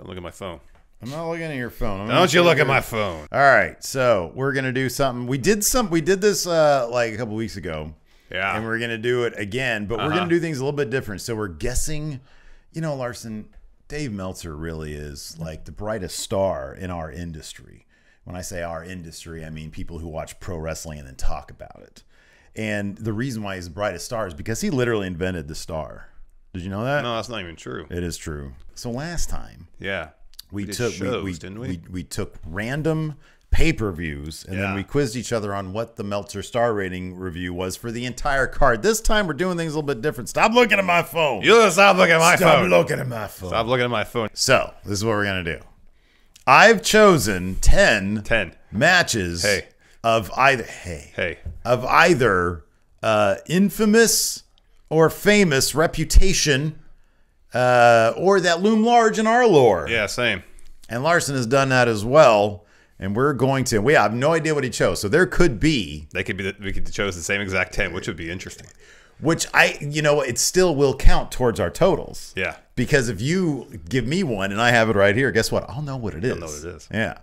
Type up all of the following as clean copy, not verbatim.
Don't look at my phone. I'm not looking at your phone. Don't you look at my phone. All right, so we're gonna do something. We did this like a couple weeks ago. Yeah. And we're gonna do it again, but we're gonna do things a little bit different. So we're guessing. You know, Larson, Dave Meltzer really is like the brightest star in our industry. When I say our industry, I mean people who watch pro wrestling and then talk about it. And the reason why he's the brightest star is because he literally invented the star. Did you know that? No, that's not even true. It is true. So last time, yeah, we took random pay-per-views and then we quizzed each other on what the Meltzer star rating review was for the entire card. This time we're doing things a little bit different. Stop looking at my phone. You stop looking at my phone. Stop looking at my phone. Stop looking at my phone. So this is what we're gonna do. I've chosen 10 matches of either infamous or famous reputation or that loom large in our lore. Yeah, same. And Larson has done that as well. And we're going to. We have no idea what he chose, so there could be. We could chose the same exact 10, which would be interesting. Which it still will count towards our totals. Yeah. Because if you give me one and I have it right here, guess what? I'll know what it is. You'll know what it is. Yeah.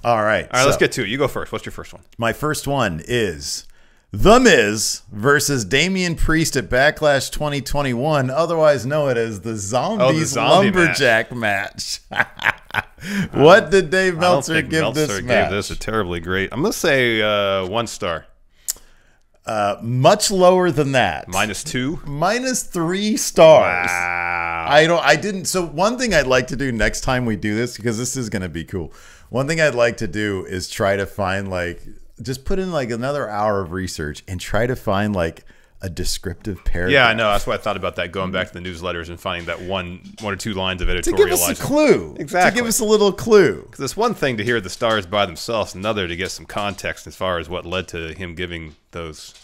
All right. All right. Let's get to it. You go first. What's your first one? My first one is The Miz versus Damian Priest at Backlash 2021, otherwise known as the Zombies Lumberjack match. What did Dave Meltzer give this match? Meltzer gave this a terribly great. I'm gonna say 1 star. Much lower than that. -2. -3 stars. Wow. I didn't. So one thing I'd like to do next time we do this, because this is gonna be cool. One thing I'd like to do is try to find just put in another hour of research and try to find a descriptive paragraph. Yeah, I know. That's why I thought about that, going back to the newsletters and finding that one or two lines of editorializing. To give us a clue. Exactly. To give us a little clue. Because it's one thing to hear the stars by themselves, another to get some context as far as what led to him giving those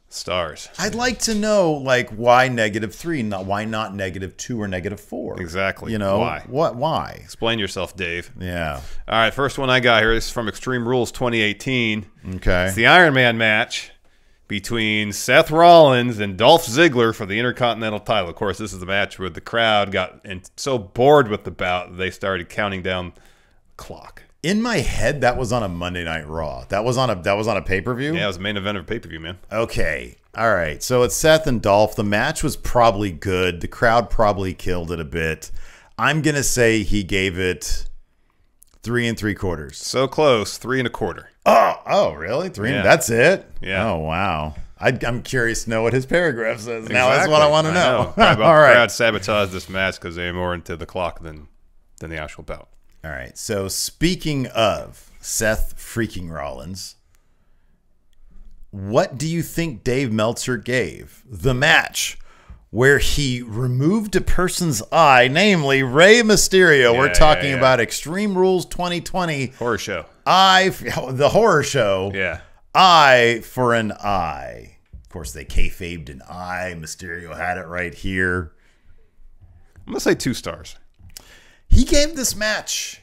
stars. I'd like to know, why -3? Why not -2 or -4? Exactly. You know, why? Why? Explain yourself, Dave. Yeah. All right, first one I got here. This is from Extreme Rules 2018. Okay. It's the Iron Man match between Seth Rollins and Dolph Ziggler for the Intercontinental title. Of course, this is the match where the crowd got so bored with the bout they started counting down the clock. In my head, that was on a Monday Night Raw. That was on a pay-per-view? Yeah, it was the main event of a pay-per-view, man. Okay. All right. So it's Seth and Dolph. The match was probably good. The crowd probably killed it a bit. I'm going to say he gave it 3 3/4. So close, 3 1/4. Oh, really? 3? Yeah. That's it? Yeah. Oh, wow. I'm curious to know what his paragraph says. Now that's what I want to know. All right. The crowd sabotaged this match because they're more into the clock than the actual bout. All right. So speaking of Seth freaking Rollins, what do you think Dave Meltzer gave the match where he removed a person's eye, namely Rey Mysterio? Yeah, we're talking yeah. about Extreme Rules 2020. Horror show. The horror show. Yeah. Eye for an eye. Of course, they kayfabed an eye. Mysterio had it right here. I'm going to say 2 stars. He gave this match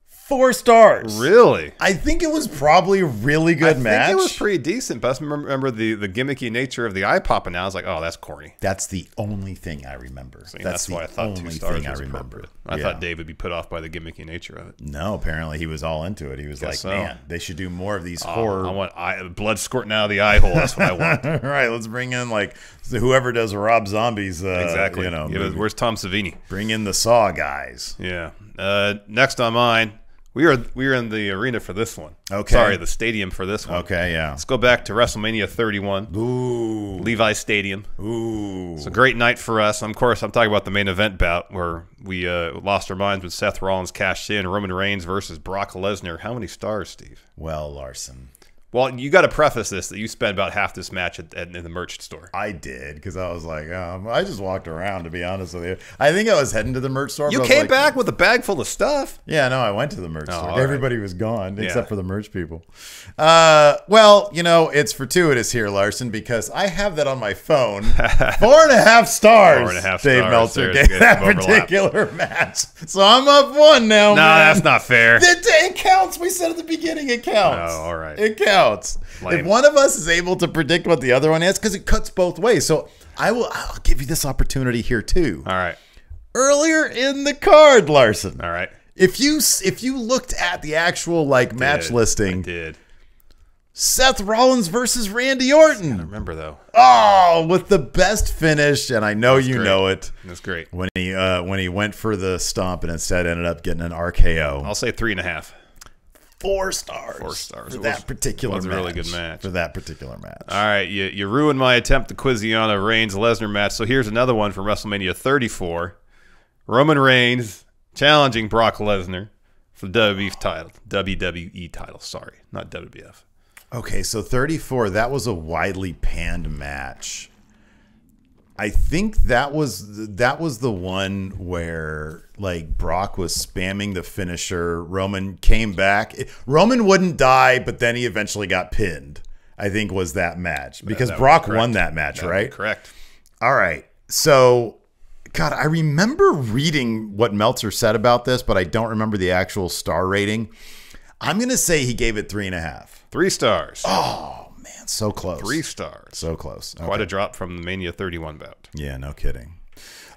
4 stars. Really? I think it was probably a really good match. I think it was pretty decent, but I remember the gimmicky nature of the eye popping out. I was like, oh, that's corny. That's the only thing I remember. See, that's why I thought 2 stars was appropriate. I thought Dave would be put off by the gimmicky nature of it. No, apparently he was all into it. He was like, man, they should do more of these horror. I want blood squirting out of the eye hole. That's what I want. All right, let's bring in whoever does Rob Zombie's. Exactly. Where's Tom Savini? Bring in the Saw guys. Yeah. Next on mine. We are in the arena for this one. Okay. Sorry, the stadium for this one. Okay, yeah. Let's go back to WrestleMania 31. Ooh. Levi Stadium. Ooh. It's a great night for us. Of course, I'm talking about the main event bout where we lost our minds when Seth Rollins cashed in. Roman Reigns versus Brock Lesnar. How many stars, Steve? Well, Larson. Well, you got to preface this that you spent about half this match in the merch store. I did, because I was like, I just walked around, to be honest with you. I think I was heading to the merch store. You came back with a bag full of stuff? Yeah, no, I went to the merch store. Everybody was gone, except for the merch people. Well, it's fortuitous here, Larson, because I have that on my phone. 4.5 stars. 4.5 stars. Dave Meltzer gave that particular match. So I'm up 1 now, man. No, that's not fair. It counts. We said at the beginning it counts. Oh, all right. It counts. Lame. If one of us is able to predict what the other one is, because it cuts both ways. So I'll give you this opportunity here too. All right. earlier in the card, Larson. All right. If you looked at the actual match listing, I did. Seth Rollins versus Randy Orton. I remember though. Oh, with the best finish, and I know you know it. That's great. When he went for the stomp and instead ended up getting an RKO. I'll say 3.5. 4 stars. 4 stars. For that particular match. It was a really good match. For that particular match. All right, you ruined my attempt to quiz you on a Reigns-Lesnar match, so here's another one from WrestleMania 34. Roman Reigns challenging Brock Lesnar for the WWE title. Sorry, not WWF. Okay, so 34, that was a widely panned match. I think that was the one where Brock was spamming the finisher. Roman came back. Roman wouldn't die, but then he eventually got pinned. I think was that match because Brock won that match, right? Correct. All right. So, God, I remember reading what Meltzer said about this, but I don't remember the actual star rating. I'm going to say he gave it 3.5. 3 stars. Oh, man. So close. 3 stars. So close. Okay. Quite a drop from the Mania 31 bout. Yeah, no kidding.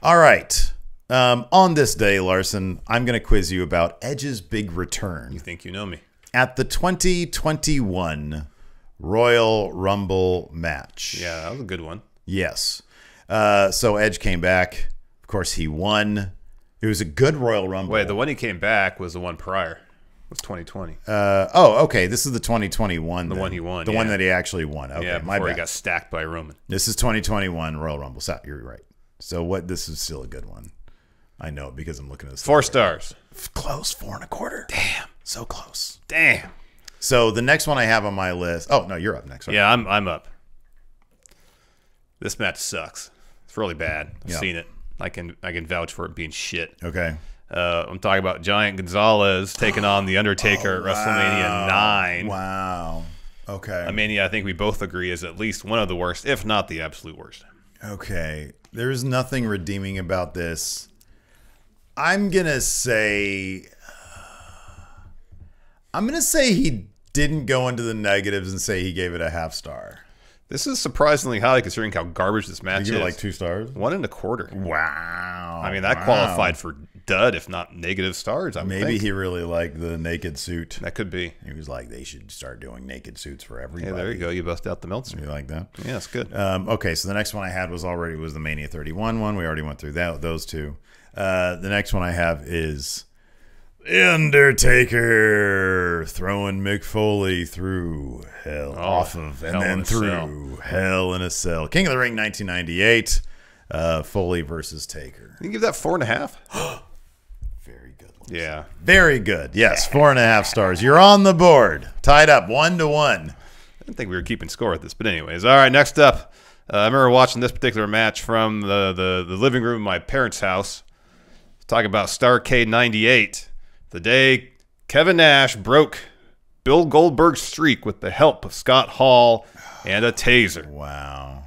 All right. On this day, Larson, I'm going to quiz you about Edge's big return. You think you know me. At the 2021 Royal Rumble match. Yeah, that was a good one. Yes. So Edge came back. Of course, he won. It was a good Royal Rumble. Wait, the one he came back was the one prior. It was 2020. Okay. This is the 2021. The one he won. The one that he actually won. Okay, yeah, my before bad. he got stacked by Roman. This is 2021 Royal Rumble. So, you're right. So this is still a good one. I know it because I'm looking at this. 4 stars. Close, 4.25. Damn. So close. Damn. So the next one I have on my list. Oh no, you're up next. Right? Yeah, I'm up. This match sucks. It's really bad. I've seen it. I can vouch for it being shit. Okay. I'm talking about Giant Gonzalez taking on The Undertaker at WrestleMania 9. Wow. Okay. A Mania I think we both agree is at least one of the worst, if not the absolute worst. Okay. There's nothing redeeming about this. I'm going to say he didn't go into the negatives and say he gave it a 0.5 star. This is surprisingly high considering how garbage this match You is. give it 2 stars? 1.25. Wow. I mean, that qualified for dud, if not negative stars. Maybe he really liked the naked suit. That could be. He was like, they should start doing naked suits for everybody. Yeah, there you go. You bust out the Meltzer. You like that? Yeah, it's good. Okay, so the next one I had was the Mania 31 one. We already went through those two. The next one I have is The Undertaker throwing Mick Foley through hell and then through Hell in a Cell. King of the Ring 1998. Foley versus Taker. You can give that 4.5. Very good. Yeah. Very good. Yes, 4.5 stars. You're on the board. Tied up 1-1. I didn't think we were keeping score at this, but anyways. All right, next up. I remember watching this particular match from the living room of my parents' house. Talking about Starrcade 98. The day Kevin Nash broke Bill Goldberg's streak with the help of Scott Hall and a taser. Wow.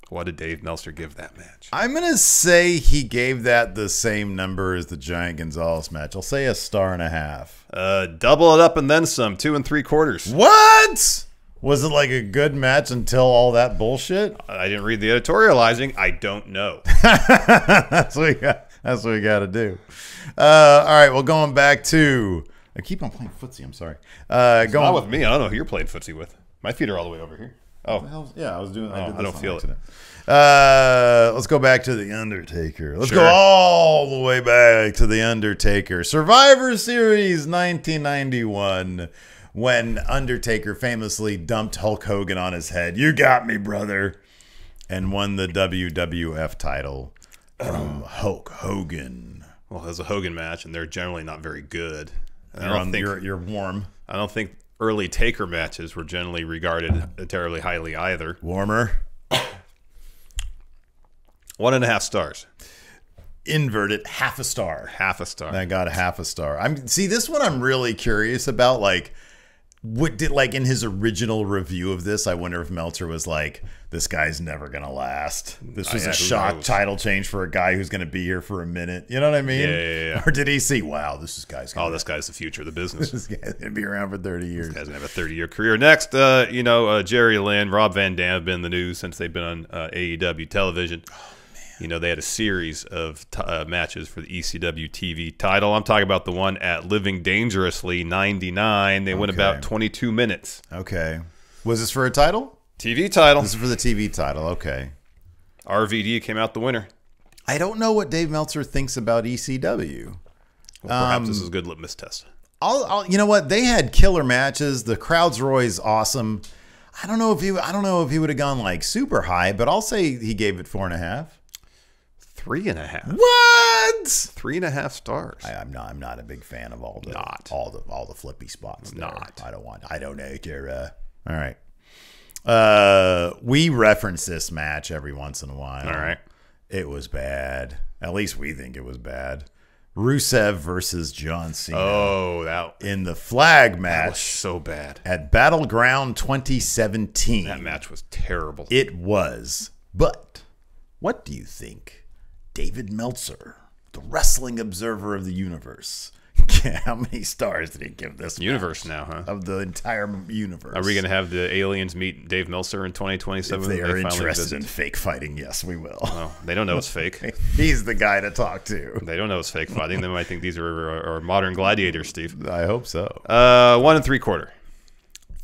What did Dave Meltzer give that match? I'm going to say he gave that the same number as the Giant Gonzalez match. I'll say 1.5 stars. Double it up and then some. 2 3/4. What? Was it like a good match until all that bullshit? I didn't read the editorializing. I don't know. That's what we got to do. All right, well, going back to... I keep on playing footsie, I'm sorry. Not with me. I don't know who you're playing footsie with. My feet are all the way over here. Oh. Yeah, I was doing I don't feel it. Let's go back to The Undertaker. Let's go all the way back to The Undertaker. Survivor Series 1991, when Undertaker famously dumped Hulk Hogan on his head. You got me, brother. And won the WWF title from Hulk Hogan. Well, it was a Hogan match, and they're generally not very good. You're warm. I don't think early Taker matches were generally regarded terribly highly either. Warmer. 1.5 stars. Inverted 0.5 star. 0.5 star. I got 0.5 star. See, this one I'm really curious about. Like, what did in his original review of this? I wonder if Meltzer was like, "This guy's never gonna last. This was a shock title change for a guy who's gonna be here for a minute." You know what I mean? Yeah. Or did he see, "Wow, this guy's gonna this guy's the future of the business. this guy's gonna be around for 30 years. This guy's gonna have a 30-year career." Next, Jerry Lynn, Rob Van Dam have been in the news since they've been on AEW television. You know, they had a series of matches for the ECW TV title. I'm talking about the one at Living Dangerously 99. They went about 22 minutes. Okay. Was this for a title? TV title. This is for the TV title. Okay. RVD came out the winner. I don't know what Dave Meltzer thinks about ECW. Well, perhaps this is a good litmus test. You know what? They had killer matches. The crowds were always awesome. I don't know if he would have gone like super high, but I'll say he gave it 4.5. 3.5. What? 3.5 stars. I'm not a big fan of all the flippy spots. There. I don't know, Jera. All right. We reference this match every once in a while. All right. It was bad. At least we think it was bad. Rusev versus John Cena. Oh, that in the flag match. That was so bad. At Battleground 2017. That match was terrible. It was. But what do you think David Meltzer, the wrestling observer of the universe, how many stars did he give this universe match? Now, huh? Of the entire universe. Are we going to have the aliens meet Dave Meltzer in 2027? If they are interested in fake fighting, yes, we will. Oh, they don't know it's fake. He's the guy to talk to. They don't know it's fake fighting. They might think these are modern gladiators, Steve. I hope so. 1 3/4.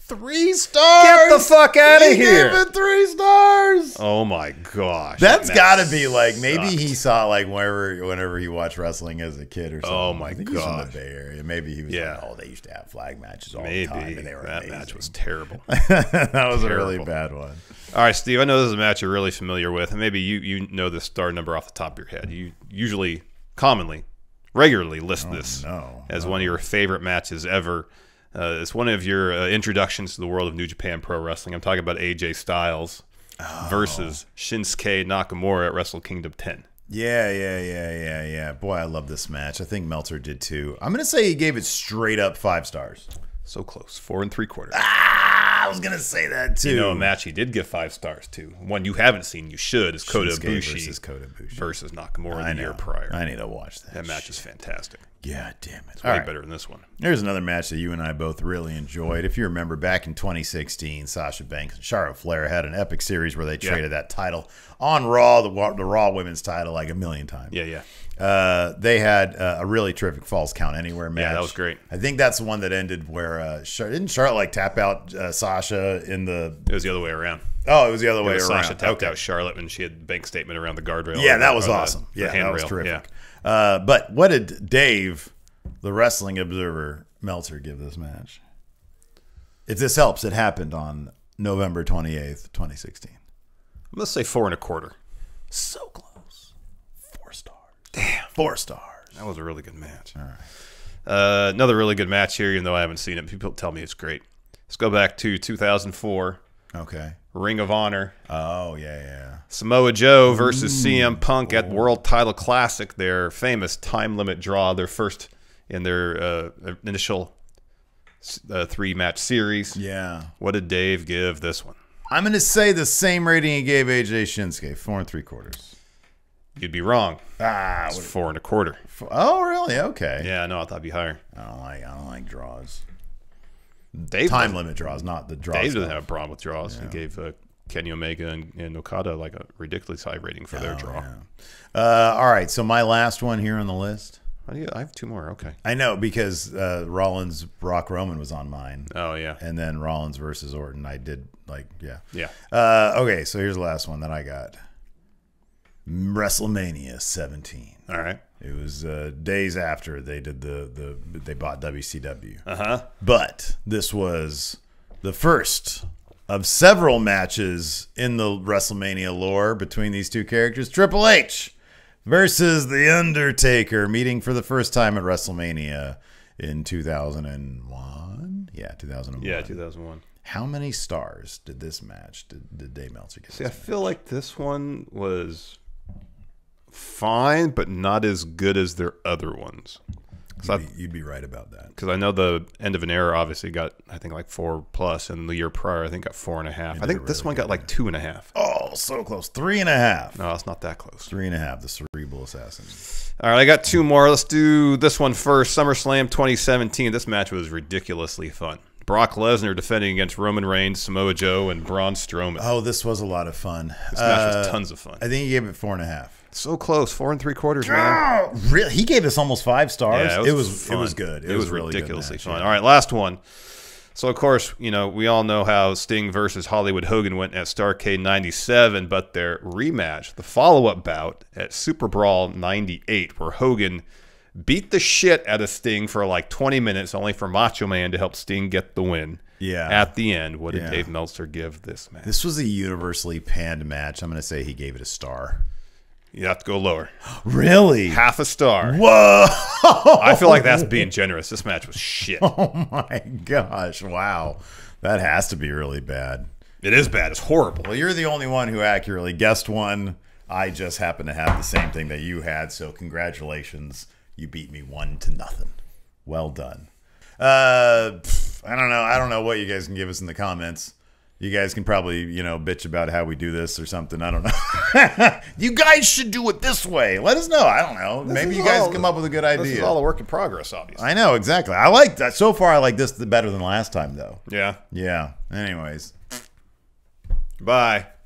3 stars. Get the fuck out of here. Give it 3 stars. Oh my gosh. That's got to be like maybe he saw like whenever he watched wrestling as a kid or something. Oh my gosh. He's from the Bay Area. Maybe he was like, oh, they used to have flag matches all the time. And they were that amazing. match was terrible. That was a really bad one. All right, Steve, I know this is a match you're really familiar with, and maybe you know the star number off the top of your head. You usually, regularly list this as one of your favorite matches ever. It's one of your introductions to the world of New Japan Pro Wrestling. I'm talking about AJ Styles versus Shinsuke Nakamura at Wrestle Kingdom 10. Yeah. Boy, I love this match. I think Meltzer did too. I'm going to say he gave it straight up 5 stars. So close. 4 3/4. I was going to say that too. You know, a match he did give 5 stars to. One you haven't seen, you should, is Kota Ibushi versus Nakamura the year prior. I need to watch that. That match is fantastic. Yeah, damn it. It's way better than this one. There's another match that you and I both really enjoyed. If you remember, back in 2016, Sasha Banks and Charlotte Flair had an epic series where they traded that title on Raw, the Raw Women's title, like a million times. Yeah. They had a really terrific Falls Count Anywhere match. Yeah, that was great. I think that's the one that ended where didn't Charlotte like tap out Sasha in the... It was the other way around. Oh, it was the other way around. Sasha tapped out Charlotte when she had bank statement around the guardrail. Yeah, that was awesome. That was terrific. Yeah. But what did Dave, the wrestling observer, Meltzer give this match? If this helps, it happened on November 28th, 2016. Let's say 4 1/4. So close. 4 stars. Damn. 4 stars. That was a really good match. All right. Another really good match here, even though I haven't seen it. People tell me it's great. Let's go back to 2004. Okay. Ring of Honor. Oh, yeah. Samoa Joe versus CM Punk at World Title Classic, their famous time limit draw, their first in their initial 3-match series. Yeah. What did Dave give this one? I'm going to say the same rating he gave AJ Shinsuke, 4 3/4. You'd be wrong. It's 4 1/4. Oh, really? Okay. Yeah, no, I thought it'd be higher. I don't like draws. Dave time limit draws, not the draws. Dave doesn't have a problem with draws. Yeah. He gave Kenny Omega and Okada like a ridiculous high rating for their draw. Yeah. All right, so my last one here on the list. I have 2 more. Okay. I know because Rollins Brock Roman was on mine. Oh yeah. And then Rollins versus Orton. I did Yeah. Okay, so here's the last one that I got. WrestleMania 17. All right. It was days after they did they bought WCW. But this was the first of several matches in the WrestleMania lore between these two characters. Triple H versus The Undertaker, meeting for the first time at WrestleMania in 2001. Yeah, 2001. Yeah, 2001. How many stars did this match did Dave Meltzer get? See, I feel like this one was fine, but not as good as their other ones. You'd be right about that. Because I know the End of an Era obviously got, I think, like 4+, and the year prior, I think, got 4.5. I think this one got like 2.5. Oh, so close. 3.5. No, it's not that close. 3.5, the Cerebral Assassin. All right, I got 2 more. Let's do this one first. SummerSlam 2017. This match was ridiculously fun. Brock Lesnar defending against Roman Reigns, Samoa Joe, and Braun Strowman. Oh, this was a lot of fun. This match was tons of fun. I think he gave it 4.5. So close, 4 3/4, man. Really? He gave us almost 5 stars. Yeah, it was good. It was really ridiculously good fun. All right, last one. So, of course, you know, we all know how Sting versus Hollywood Hogan went at Starrcade 97, but their rematch, the follow-up bout at Super Brawl 98, where Hogan beat the shit out of Sting for like 20 minutes, only for Macho Man to help Sting get the win. Yeah. At the end, what did Dave Meltzer give this match? This was a universally panned match. I'm going to say he gave it a star. You have to go lower. Really? Half a star. Whoa! I feel like that's being generous. This match was shit. Oh my gosh! Wow, that has to be really bad. It is bad. It's horrible. Well, you're the only one who accurately guessed one. I just happen to have the same thing that you had, so congratulations. You beat me 1-0. Well done. I don't know. I don't know what you guys can give us in the comments. You guys can probably, you know, bitch about how we do this or something. I don't know. You guys should do it this way. Let us know. I don't know. Maybe you guys come up with a good idea. This is all a work in progress, obviously. I know, exactly. I like that. So far, I like this better than last time, though. Yeah. Yeah. Anyways. Bye.